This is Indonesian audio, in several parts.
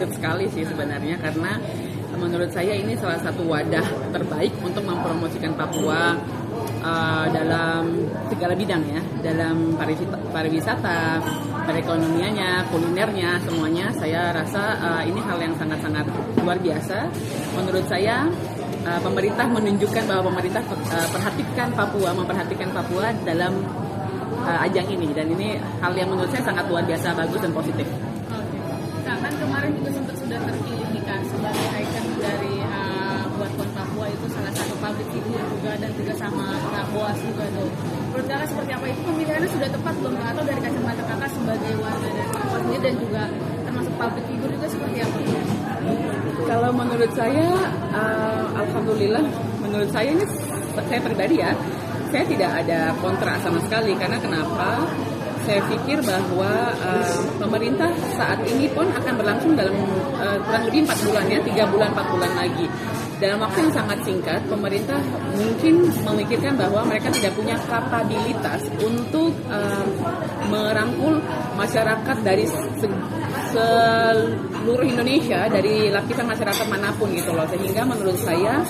excited sekali sih sebenarnya, karena menurut saya ini salah satu wadah terbaik untuk mempromosikan Papua dalam segala bidang ya, dalam pariwisata, perekonomiannya, kulinernya, semuanya. Saya rasa ini hal yang sangat-sangat luar biasa. Menurut saya pemerintah menunjukkan bahwa pemerintah memperhatikan Papua dalam ajang ini, dan ini hal yang menurut saya sangat luar biasa, bagus dan positif. Oke. Nah, kan kemarin juga sudah terpilih nih Kak sebagai ikon dari buat PON Papua, itu salah satu public figure juga, dan juga sama Kak Boas juga tuh. Menurut Kakak seperti apa, itu pemilihannya sudah tepat belum Kak? Atau dari kacamata Kakak sebagai warga dari Papua sendiri dan juga termasuk public figure juga seperti apa? Kalau menurut saya, alhamdulillah, menurut saya ini, saya pribadi ya, saya tidak ada kontra sama sekali. Karena kenapa? Saya pikir bahwa pemerintah saat ini pun akan berlangsung dalam kurang lebih 4 bulan ya, 3 bulan 4 bulan lagi. Dalam waktu yang sangat singkat, pemerintah mungkin memikirkan bahwa mereka tidak punya kapabilitas untuk merangkul masyarakat dari seluruh Indonesia, dari lapisan masyarakat manapun gitu loh. Sehingga menurut saya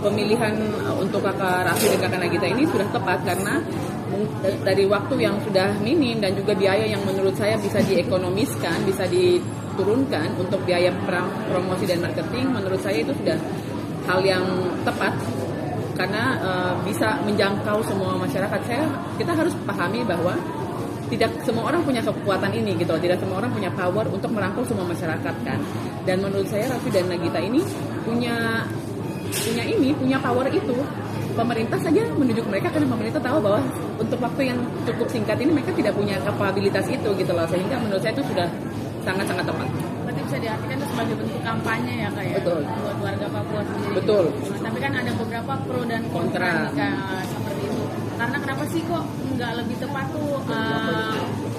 pemilihan untuk Kakak Raffi dan Kakak Nagita ini sudah tepat, karena dari waktu yang sudah minim dan juga biaya yang menurut saya bisa diekonomiskan, bisa diturunkan untuk biaya promosi dan marketing, menurut saya itu sudah hal yang tepat, karena bisa menjangkau semua masyarakat. Kita harus pahami bahwa tidak semua orang punya kekuatan ini gitu loh, tidak semua orang punya power untuk merangkul semua masyarakat kan. Dan menurut saya Raffi dan Nagita ini punya power itu. Pemerintah saja menunjuk mereka karena pemerintah tahu bahwa untuk waktu yang cukup singkat ini mereka tidak punya kapabilitas itu gitu loh, sehingga menurut saya itu sudah sangat-sangat tepat. Berarti bisa diartikan itu sebagai bentuk kampanye ya Kak ya? Betul. Buat warga Papua sendiri. Betul. Nah, tapi kan ada beberapa pro dan kontra seperti itu. Karena kenapa sih kok nggak lebih tepat tuh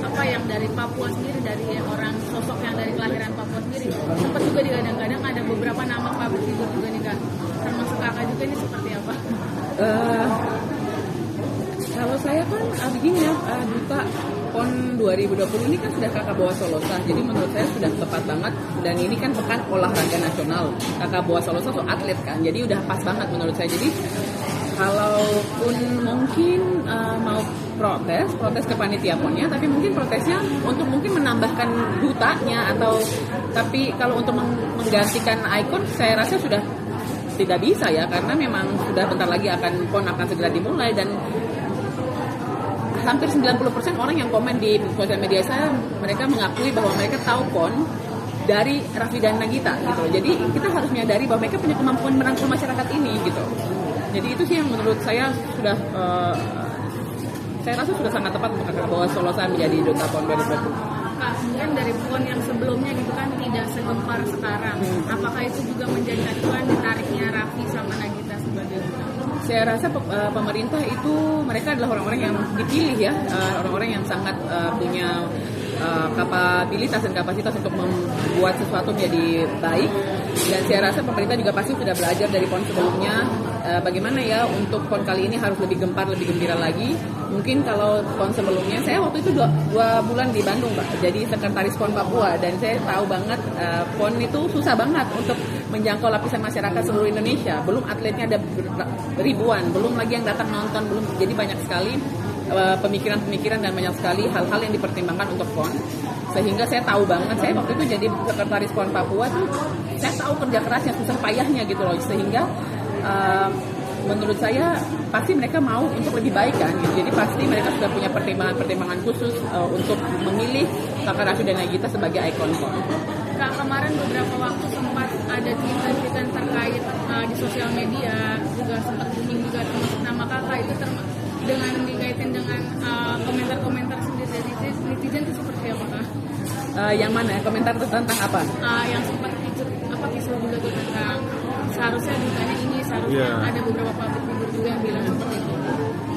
apa yang dari Papua sendiri, dari orang sosok yang dari kelahiran Papua sendiri. Sempat juga kadang-kadang ada beberapa nama public figure juga nih Kak. Termasuk Kakak juga, ini seperti apa? Kalau saya kan begini ya, Duta PON 2020 ini kan sudah Kakak Boas Solosa, jadi menurut saya sudah tepat banget. Dan ini kan pekan olahraga nasional, Kakak Boas Solosa tuh atlet kan, jadi udah pas banget menurut saya. Jadi kalaupun mungkin mau protes ke panitia PON-nya, tapi mungkin protesnya untuk mungkin menambahkan dutanya, atau tapi kalau untuk menggantikan ikon saya rasa sudah tidak bisa ya, karena memang sudah bentar lagi PON akan segera dimulai, dan hampir 90% orang yang komen di sosial media saya, mereka mengakui bahwa mereka tahu PON dari Raffi dan Nagita gitu. Jadi kita harus menyadari bahwa mereka punya kemampuan merangkul masyarakat ini gitu. Jadi itu sih yang menurut saya sudah saya rasa sudah sangat tepat untuk Kakak Boas Solosa menjadi Duta PON 2020. Kak, kemudian dari PON yang sebelumnya gitu kan tidak segempar sekarang. Apakah itu juga menjadi acuan ditariknya Raffi sama Nagita sebagai duta? Saya rasa pemerintah itu mereka adalah orang-orang yang dipilih ya, orang-orang yang sangat punya kapabilitas dan kapasitas untuk membuat sesuatu menjadi baik. Dan saya rasa pemerintah juga pasti sudah belajar dari PON sebelumnya, bagaimana ya untuk PON kali ini harus lebih gempar, lebih gembira lagi. Mungkin kalau PON sebelumnya, saya waktu itu dua bulan di Bandung Pak, jadi sekretaris PON Papua, dan saya tahu banget PON itu susah banget untuk menjangkau lapisan masyarakat seluruh Indonesia. Belum atletnya ada ribuan, belum lagi yang datang nonton, belum, jadi banyak sekali pemikiran-pemikiran dan banyak sekali hal-hal yang dipertimbangkan untuk PON. Sehingga saya tahu banget, saya waktu itu jadi sekretaris PON Papua tuh, saya tahu kerja kerasnya, susah payahnya gitu loh. Sehingga menurut saya pasti mereka mau untuk lebih baik kan gitu. Jadi pasti mereka sudah punya pertimbangan khusus untuk memilih Kakak Raffi dan Nagita sebagai ikon PON. Kak, kemarin beberapa waktu sempat ada cerita-cerita terkait di sosial media, juga sempat booming juga termasuk nama Kakak itu dengan dikaitin dengan komentar-komentar sendiri dari netizen itu seperti apa Kak? Yang mana? Komentar tentang apa? Yang sempat kisah juga tuh tentang seharusnya dutanya ini, seharusnya ada beberapa public figure juga yang bilang seperti itu.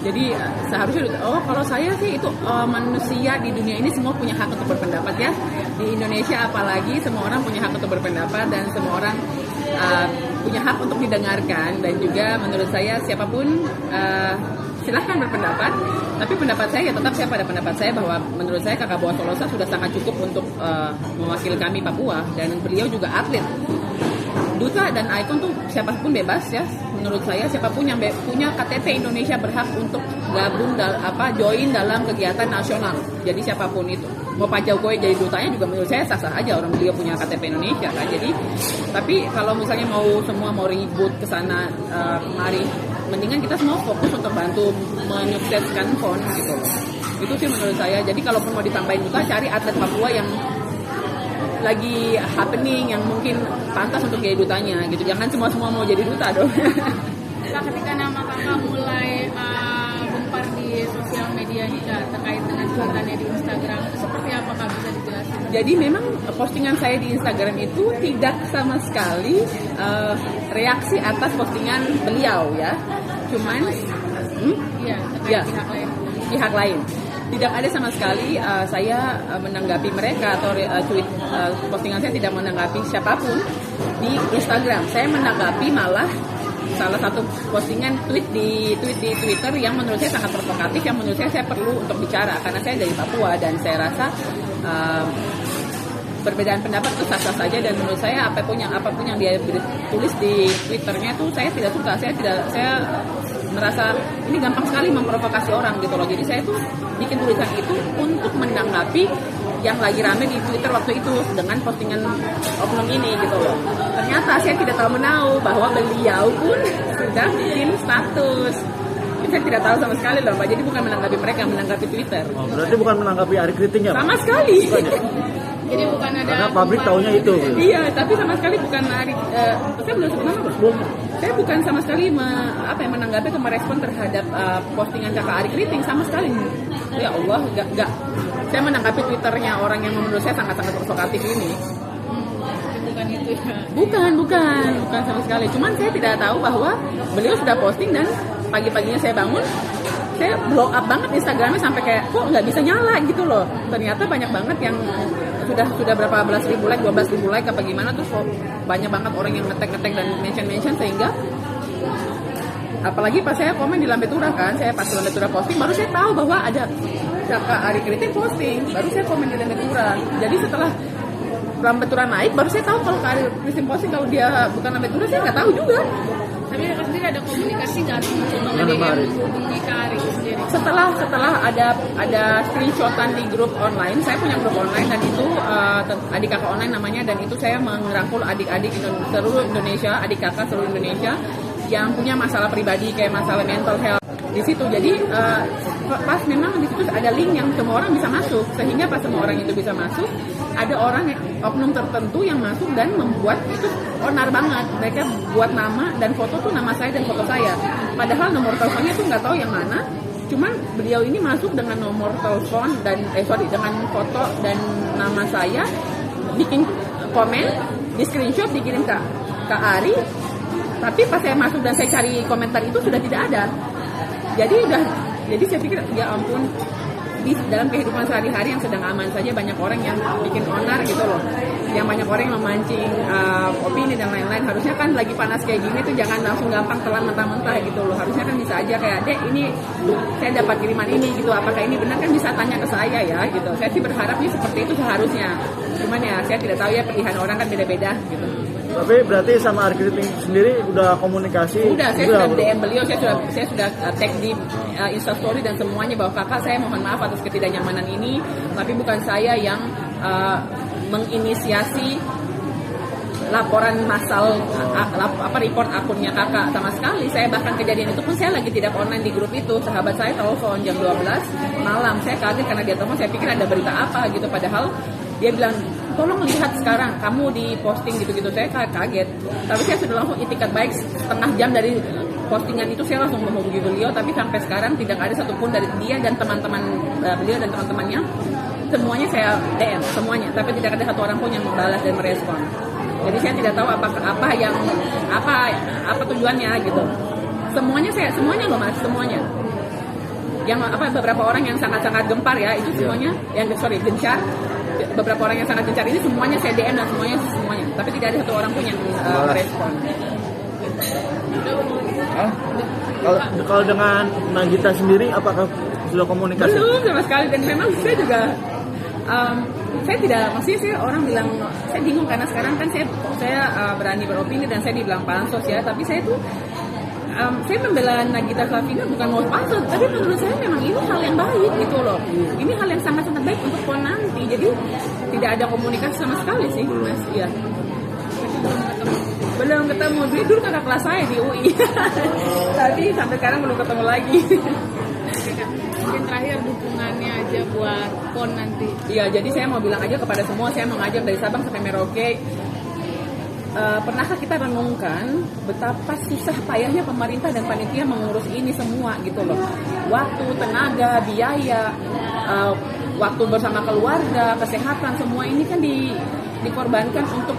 Jadi seharusnya, kalau saya sih itu manusia di dunia ini semua punya hak untuk berpendapat ya. Di Indonesia apalagi semua orang punya hak untuk berpendapat, dan semua orang punya hak untuk didengarkan. Dan juga menurut saya siapapun silahkan berpendapat, tapi pendapat saya ya tetap saya pada pendapat saya bahwa menurut saya Kakak Boas Solosa sudah sangat cukup untuk mewakili kami Papua, dan beliau juga atlet. Duta dan ikon tuh siapapun bebas ya, menurut saya siapapun yang punya KTP Indonesia berhak untuk gabung join dalam kegiatan nasional. Jadi siapapun itu, mau Pak Jokowi jadi dutanya juga menurut saya sah-sah aja, orang beliau punya KTP Indonesia kan. Jadi tapi kalau misalnya mau ribut ke sana kemari, mendingan kita semua fokus untuk bantu menyukseskan PON gitu. Itu sih menurut saya. Jadi kalaupun mau ditambahin duta, cari atlet Papua yang lagi happening, yang mungkin pantas untuk jadi dutanya gitu. Jangan semua mau jadi duta dong. Kak, ketika nama kakak mulai gempar di sosial media nih Kak, terkait dengan cuitannya di Instagram, itu seperti apa Kak, bisa dijelasin? Jadi memang postingan saya di Instagram itu tidak sama sekali reaksi atas postingan beliau ya. Cuman terkait pihak lain. Tidak ada sama sekali saya menanggapi mereka atau postingan saya tidak menanggapi siapapun di Instagram. Saya menanggapi malah salah satu postingan tweet di Twitter yang menurut saya sangat provokatif, yang menurut saya perlu untuk bicara karena saya dari Papua dan saya rasa perbedaan pendapat itu sah-sah saja, dan menurut saya apapun yang dia tulis di Twitternya itu saya tidak suka. Saya merasa ini gampang sekali memprovokasi orang gitu loh. Jadi saya tuh bikin tulisan itu untuk menanggapi yang lagi rame di Twitter waktu itu dengan postingan oknum ini gitu loh. Ternyata saya tidak tahu menahu bahwa beliau pun sudah bikin status. Saya tidak tahu sama sekali loh Pak. Jadi bukan menanggapi mereka, menanggapi Twitter. Oh, berarti bukan menanggapi Ari Kriting ya? Sama sekali. Jadi bukan ada. Karena publik taunya itu. Iya, tapi sama sekali bukan saya belum sebut nama Bos. Saya bukan sama sekali menanggapi atau merespon terhadap postingan Kakak Ari Kriting sama sekali. Ya Allah, enggak. Saya menanggapi Twitternya orang yang menurut saya sangat-sangat provokatif ini. Bukan itu ya. Bukan sama sekali. Cuman saya tidak tahu bahwa beliau sudah posting dan pagi-paginya saya bangun, saya blow up banget Instagramnya sampai kayak kok nggak bisa nyala gitu loh. Ternyata banyak banget yang sudah berapa belas ribu like, 12.000 like apa gimana, terus banyak banget orang yang ngetek dan mention sehingga apalagi pas saya komen di Lambetura kan, saya pas Lambetura posting baru saya tahu bahwa ada Kakak Ari Kriting posting, baru saya komen di Lambetura. Jadi setelah Lambetura naik baru saya tahu kalau Kak Ari Kriting posting, kalau dia bukan Lambetura saya nggak tahu juga. Tapi Kakak sendiri ada komunikasi nggak atau mencoba nge-DM menghubungi Kak Ari sendiri? Setelah ada screenshotan di grup online, saya punya grup online dan itu adik kakak online namanya, dan itu saya merangkul adik-adik seluruh Indonesia, adik kakak seluruh Indonesia yang punya masalah pribadi kayak masalah mental health di situ. Jadi pas memang di situ ada link yang semua orang bisa masuk, sehingga pas semua orang itu bisa masuk, ada orang oknum tertentu yang masuk dan membuat itu onar banget. Mereka buat nama dan foto tuh nama saya dan foto saya, padahal nomor teleponnya tuh nggak tahu yang mana. Cuman beliau ini masuk dengan nomor telepon dan dengan foto dan nama saya, bikin komen, di screenshot dikirim ke Kak Ari. Tapi pas saya masuk dan saya cari komentar itu sudah tidak ada. Jadi saya pikir ya ampun, di dalam kehidupan sehari-hari yang sedang aman saja banyak orang yang bikin onar gitu loh, yang banyak orang yang memancing opini dan lain-lain. Harusnya kan lagi panas kayak gini tuh jangan langsung gampang telan mentah-mentah gitu loh. Harusnya kan bisa aja kayak, Dek ini saya dapat kiriman ini gitu, apakah ini benar, kan bisa tanya ke saya ya gitu. Saya sih berharapnya seperti itu seharusnya. Cuman ya saya tidak tahu ya, pilihan orang kan beda-beda gitu. Tapi berarti sama Ari Kriting sendiri udah komunikasi? Udah, saya sudah DM beliau, saya sudah tag di Instastory dan semuanya bahwa kakak saya mohon maaf atas ketidaknyamanan ini, tapi bukan saya yang menginisiasi laporan massal report akunnya kakak sama sekali. Saya bahkan kejadian itu pun saya lagi tidak online di grup itu. Sahabat saya telepon jam 12 malam, saya kaget karena dia telepon, saya pikir ada berita apa gitu, padahal dia bilang tolong lihat sekarang kamu di posting gitu-gitu. Saya kaget, tapi saya sudah langsung itikat baik setengah jam dari postingan itu, saya langsung menghubungi beliau, tapi sampai sekarang tidak ada satupun dari dia dan teman-teman beliau dan teman-temannya, semuanya saya DM semuanya, tapi tidak ada satu orang pun yang membalas dan merespon. Jadi saya tidak tahu apa tujuannya gitu. Semuanya loh Mas, semuanya. Yang beberapa orang yang sangat-sangat gempar ya, itu semuanya gencar. Beberapa orang yang sangat gencar ini semuanya saya DM dan semuanya, tapi tidak ada satu orang pun yang merespon. Hah? Kalau dengan Nagita sendiri, apakah sudah komunikasi? Belum sama sekali, dan memang saya juga saya tidak, maksudnya sih orang bilang, saya bingung karena sekarang kan saya berani beropini dan saya dibilang pansos ya, tapi saya tuh saya membela Nagita Slavina bukan mau pansos, tapi menurut saya memang ini hal yang baik gitu loh. Ini hal yang sangat-sangat baik untuk PON nanti, jadi tidak ada komunikasi sama sekali sih, Mas. Iya. Belum ketemu, dulu kakak kelas saya di UI. Tapi sampai sekarang belum ketemu lagi. Mungkin terakhir dukungannya aja buat PON nanti. Iya, jadi saya mau bilang aja kepada semua, saya mengajak dari Sabang sampai Merauke. Pernahkah kita renungkan betapa susah payahnya pemerintah dan panitia mengurus ini semua gitu loh. Waktu, tenaga, biaya, waktu bersama keluarga, kesehatan, semua ini kan dikorbankan untuk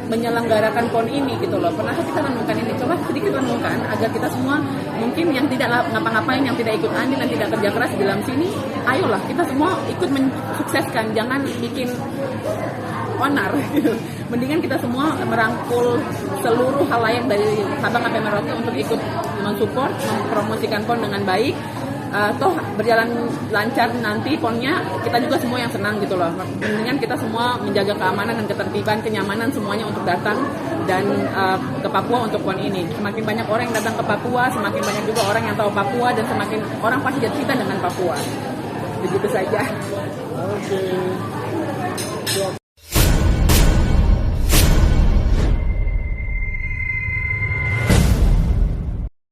menyelenggarakan PON ini gitu loh. Pernah kita renungkan ini? Coba sedikit renungkan agar kita semua mungkin yang tidak ngapa-ngapain, yang tidak ikut andil, yang tidak kerja keras di dalam sini, ayolah kita semua ikut mensukseskan, jangan bikin onar gitu. Mendingan kita semua merangkul seluruh halayak dari Sabang sampai Merauke untuk ikut mensupport, mempromosikan PON dengan baik. Toh berjalan lancar nanti PON-nya, kita juga semua yang senang gitu loh. Mendingan kita semua menjaga keamanan dan ketertiban, kenyamanan semuanya untuk datang dan ke Papua untuk PON ini. Semakin banyak orang yang datang ke Papua, semakin banyak juga orang yang tahu Papua, dan semakin orang pasti jatuh cinta dengan Papua. Begitu saja. Oke.